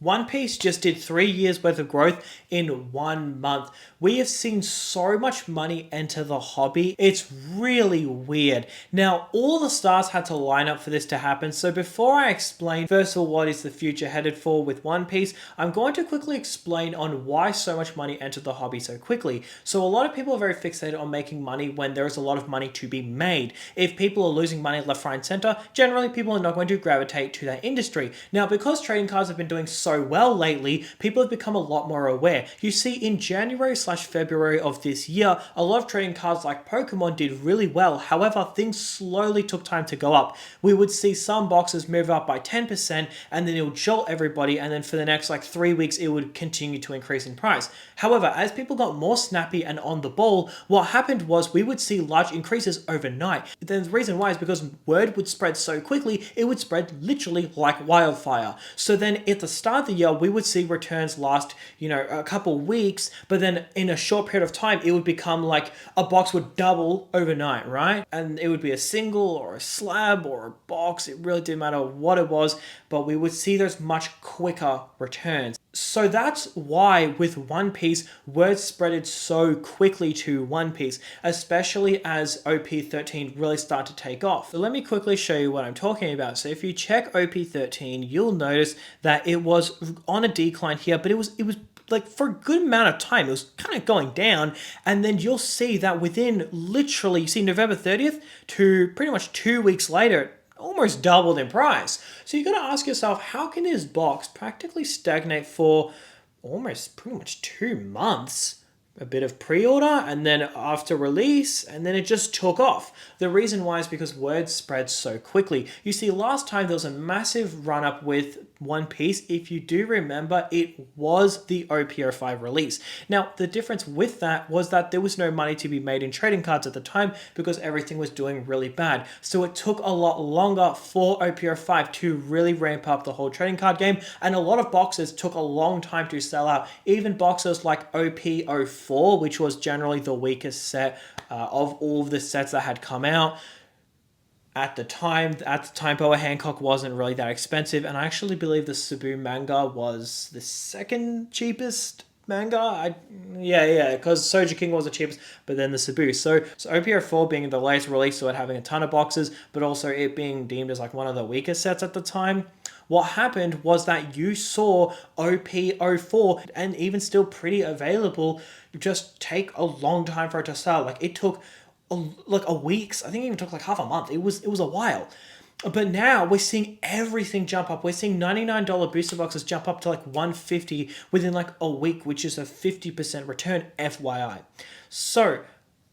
One Piece just did 3 years worth of growth in 1 month. We have seen so much money enter the hobby. It's really weird. Now, all the stars had to line up for this to happen. So before I explain, first of all, what is the future headed for with One Piece, I'm going to quickly explain on why so much money entered the hobby so quickly. So a lot of people are very fixated on making money when there is a lot of money to be made. If people are losing money left, right, and center, generally people are not going to gravitate to that industry. Now, because trading cards have been doing so well lately, people have become a lot more aware. You see, in January/February of this year, a lot of trading cards like Pokemon did really well. However, things slowly took time to go up. We would see some boxes move up by 10%, and then it would jolt everybody, and then for the next 3 weeks, it would continue to increase in price. However, as people got more snappy and on the ball, what happened was we would see large increases overnight. The reason why is because word would spread so quickly, it would spread literally like wildfire. So then at the start of the year, we would see returns last, a couple weeks, but then in a short period of time, it would become like a box would double overnight, right? And it would be a single or a slab or a box. It really didn't matter what it was, but we would see those much quicker returns. So that's why with One Piece, word spreaded so quickly to One Piece, especially as OP13 really started to take off. So let me quickly show you what I'm talking about. So if you check OP13, you'll notice that it was on a decline here, but it was like for a good amount of time, it was kind of going down. And then you'll see that within literally, you see November 30th to pretty much 2 weeks later, almost doubled in price. So you got to ask yourself, how can this box practically stagnate for almost pretty much 2 months? A bit of pre-order, and then after release, and then it just took off. The reason why is because word spread so quickly. You see, last time there was a massive run-up with One Piece. If you do remember, it was the OP05 release. Now, the difference with that was that there was no money to be made in trading cards at the time because everything was doing really bad. So it took a lot longer for OP05 to really ramp up the whole trading card game, and a lot of boxes took a long time to sell out. Even boxes like OP04, which was generally the weakest set of all of the sets that had come out at the time. Boa Hancock wasn't really that expensive, and I actually believe the Cebu manga was the second cheapest manga. Because Soja King was the cheapest, but then the Cebu. So OP04 being the latest release, so it having a ton of boxes, but also it being deemed as one of the weakest sets at the time. What happened was that you saw OP04, and even still pretty available, just take a long time for it to sell. It took a weeks. I think it even took half a month. It was a while. But now we're seeing everything jump up. We're seeing $99 booster boxes jump up to $150 within a week, which is a 50% return, FYI. So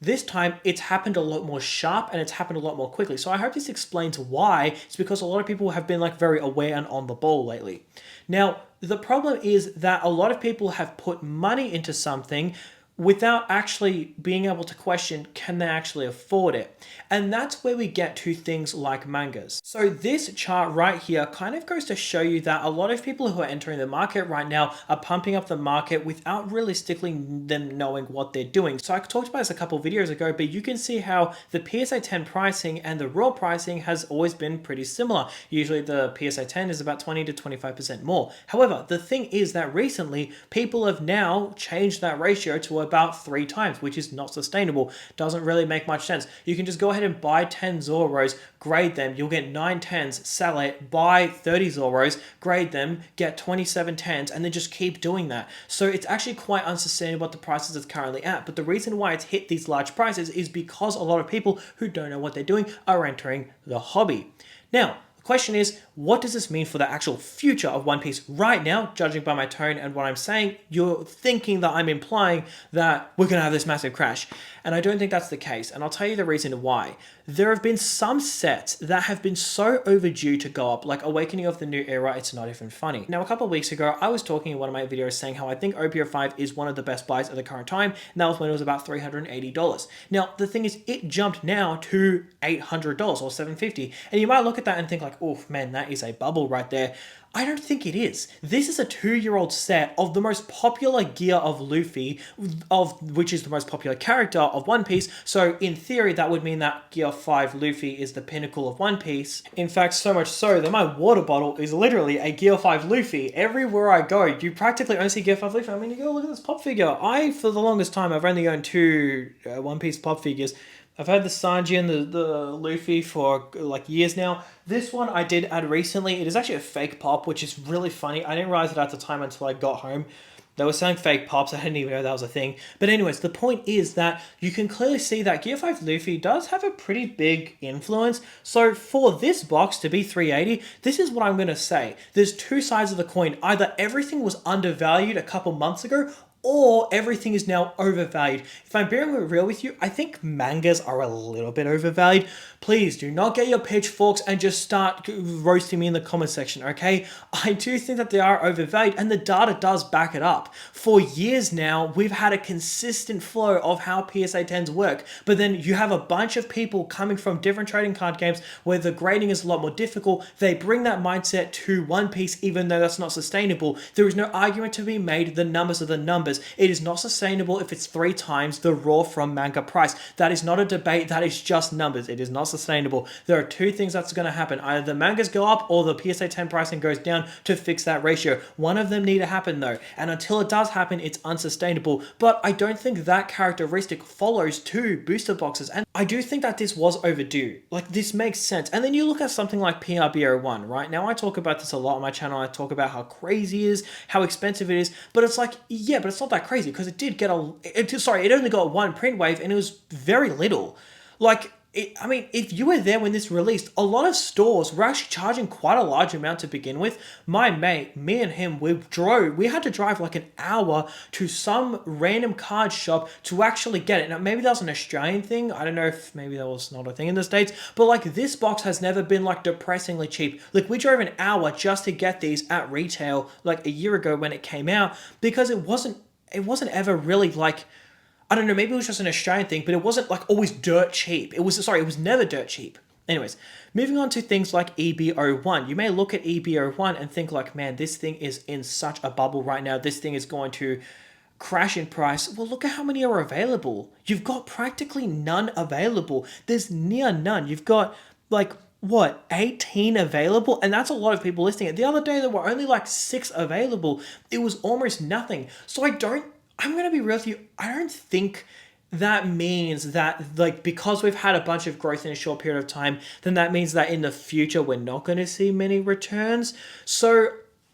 this time, it's happened a lot more sharp, and it's happened a lot more quickly. So I hope this explains why. It's because a lot of people have been very aware and on the ball lately. Now, the problem is that a lot of people have put money into something without actually being able to question, can they actually afford it? And that's where we get to things like mangas. So this chart right here kind of goes to show you that a lot of people who are entering the market right now are pumping up the market without realistically them knowing what they're doing. So I talked about this a couple of videos ago, but you can see how the PSA 10 pricing and the raw pricing has always been pretty similar. Usually the PSA 10 is about 20 to 25% more. However, the thing is that recently people have now changed that ratio to about 3 times, which is not sustainable. Doesn't really make much sense. You can just go ahead and buy 10 Zoros, grade them, you'll get 9 10s, sell it, buy 30 Zoros, grade them, get 27 10s, and then just keep doing that. So it's actually quite unsustainable at the prices it's currently at. But the reason why it's hit these large prices is because a lot of people who don't know what they're doing are entering the hobby. Now, the question is, what does this mean for the actual future of One Piece right now? Judging by my tone and what I'm saying, you're thinking that I'm implying that we're going to have this massive crash. And I don't think that's the case. And I'll tell you the reason why. There have been some sets that have been so overdue to go up, like Awakening of the New Era, it's not even funny. Now, a couple of weeks ago, I was talking in one of my videos saying how I think OP05 is one of the best buys at the current time, and that was when it was about $380. Now, the thing is, it jumped now to $800 or $750. And you might look at that and think oh man, that is a bubble right there. I don't think it is. This is a 2-year-old set of the most popular gear of Luffy, which is the most popular character of One Piece. So in theory, that would mean that Gear 5 Luffy is the pinnacle of One Piece. In fact, so much so that my water bottle is literally a Gear 5 Luffy. Everywhere I go, you practically only see Gear 5 Luffy. I mean, you go look at this pop figure. For the longest time, I've only owned 2 One Piece pop figures. I've had the Sanji and the Luffy for like years now. This one I did add recently. It is actually a fake pop, which is really funny. I didn't realize it at the time until I got home. They were selling fake pops. I didn't even know that was a thing. But anyways, the point is that you can clearly see that Gear 5 Luffy does have a pretty big influence. So for this box to be 380, this is what I'm going to say. There's 2 sides of the coin. Either everything was undervalued a couple months ago, or everything is now overvalued. If I'm being real with you, I think mangas are a little bit overvalued. Please do not get your pitchforks and just start roasting me in the comment section, okay? I do think that they are overvalued, and the data does back it up. For years now, we've had a consistent flow of how PSA 10s work, but then you have a bunch of people coming from different trading card games where the grading is a lot more difficult. They bring that mindset to One Piece, even though that's not sustainable. There is no argument to be made. The numbers are the numbers. It is not sustainable if it's 3 times the raw from manga price. That is not a debate. That is just numbers. It is not sustainable. There are 2 things that's going to happen. Either the mangas go up or the PSA 10 pricing goes down to fix that ratio. One of them need to happen though. And until it does happen, it's unsustainable. But I don't think that characteristic follows 2 booster boxes. And I do think that this was overdue. Like, this makes sense. And then you look at something like PRBO1, right? Now I talk about this a lot on my channel. I talk about how crazy it is, how expensive it is. But it's like, yeah, but it's not that crazy because it did get it only got 1 print wave and it was very little. Like, I mean, if you were there when this released, a lot of stores were actually charging quite a large amount to begin with. My mate, me and him, we had to drive like an hour to some random card shop to actually get it. Now, maybe that was an Australian thing. I don't know if maybe that was not a thing in the States, but like, this box has never been like depressingly cheap. Like, we drove an hour just to get these at retail like a year ago when it came out, because it wasn't ever really like, I don't know, maybe it was just an Australian thing, but it wasn't like always dirt cheap. It was never dirt cheap. Anyways, moving on to things like EBO1. You may look at EBO1 and think like, man, this thing is in such a bubble right now. This thing is going to crash in price. Well, look at how many are available. You've got practically none available. There's near none. You've got like, what, 18 available? And that's a lot of people listing it. The other day, there were only like 6 available. It was almost nothing. So I'm going to be real with you. I don't think that means that, like, because we've had a bunch of growth in a short period of time, then that means that in the future, we're not going to see many returns. So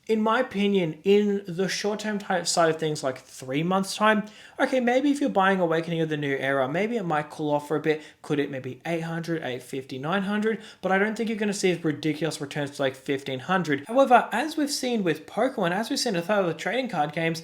in my opinion, in the short-term side of things, like 3 months time, okay, maybe if you're buying Awakening of the New Era, maybe it might cool off for a bit. Could it maybe 800, 850, 900? But I don't think you're going to see ridiculous returns to like 1500. However, as we've seen with Pokemon, as we've seen with other trading card games,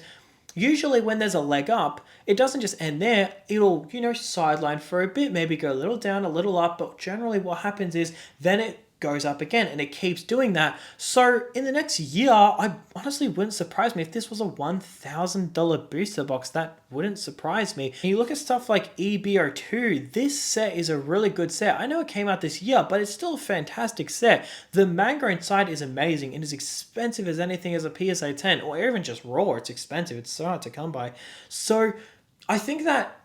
usually when there's a leg up, it doesn't just end there. It'll, sideline for a bit, maybe go a little down, a little up, but generally what happens is then it goes up again and it keeps doing that. So in the next year, I honestly wouldn't surprise me if this was a $1,000 booster box. That wouldn't surprise me. And you look at stuff like EBO2, this set is a really good set. I know it came out this year, but it's still a fantastic set. The manga inside is amazing and as expensive as anything as a PSA 10 or even just raw. It's expensive. It's so hard to come by. So I think that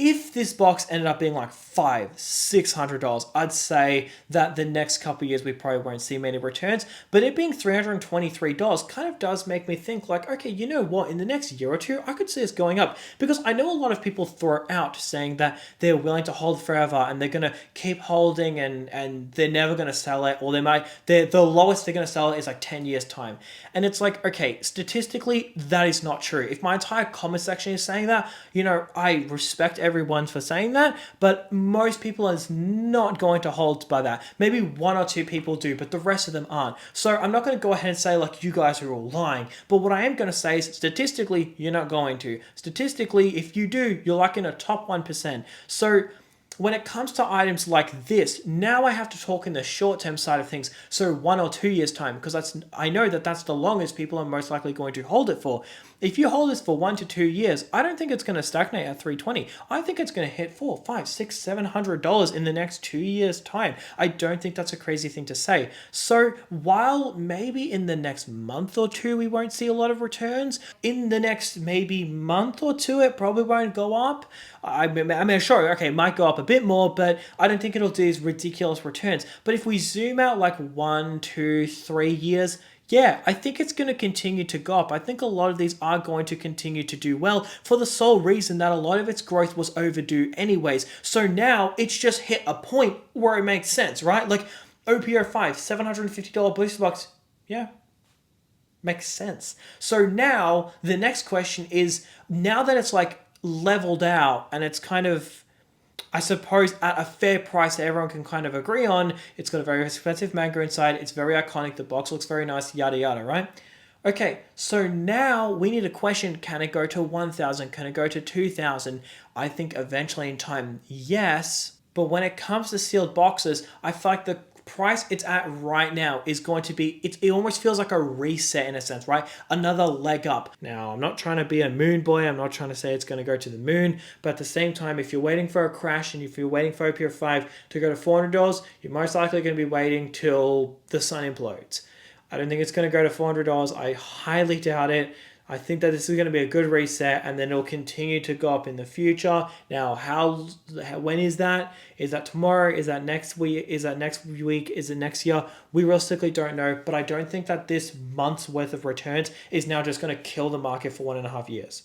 if this box ended up being like $500-$600, I'd say that the next couple of years we probably won't see many returns. But it being $323 kind of does make me think like, okay, you know what? In the next year or two, I could see this going up, because I know a lot of people throw out saying that they're willing to hold forever and they're gonna keep holding and they're never gonna sell it, or the lowest they're gonna sell it is like 10 years time. And it's like, okay, statistically that is not true. If my entire comment section is saying that, I respect everyone for saying that, but most people is not going to hold by that. Maybe 1 or 2 people do, but the rest of them aren't. So I'm not going to go ahead and say like you guys are all lying, but what I am going to say is statistically you're not going to. Statistically, if you do, you're like in a top 1%. So when it comes to items like this, now I have to talk in the short-term side of things, so 1 or 2 years time, because I know that that's the longest people are most likely going to hold it for. If you hold this for 1 to 2 years, I don't think it's going to stagnate at 320. I think it's going to hit $400, $500, $600, $700 in the next 2 years time. I don't think that's a crazy thing to say. So while maybe in the next month or two we won't see a lot of returns, in the next maybe month or two it probably won't go up. I mean, sure, okay, it might go up a bit more, but I don't think it'll do these ridiculous returns. But if we zoom out like 1, 2, 3 years, yeah, I think it's going to continue to go up. I think a lot of these are going to continue to do well for the sole reason that a lot of its growth was overdue anyways. So now it's just hit a point where it makes sense, right? Like OPO5, $750 booster box, yeah, makes sense. So now the next question is, now that it's like leveled out and it's kind of, I suppose, at a fair price that everyone can kind of agree on, it's got a very expensive manga inside, it's very iconic, the box looks very nice, yada yada, right? Okay, so now we need a question, can it go to 1,000? Can it go to 2,000? I think eventually in time, yes. But when it comes to sealed boxes, I feel like the price it's at right now is going to be, it almost feels like a reset in a sense, right? Another leg up. Now, I'm not trying to be a moon boy. I'm not trying to say it's going to go to the moon. But at the same time, if you're waiting for a crash and if you're waiting for OPO 5 to go to $400, you're most likely going to be waiting till the sun implodes. I don't think it's going to go to $400. I highly doubt it. I think that this is going to be a good reset and then it'll continue to go up in the future. Now, when is that? Is that tomorrow? Is that next week? Is that next week? Is it next year? We realistically don't know, but I don't think that this month's worth of returns is now just going to kill the market for 1.5 years.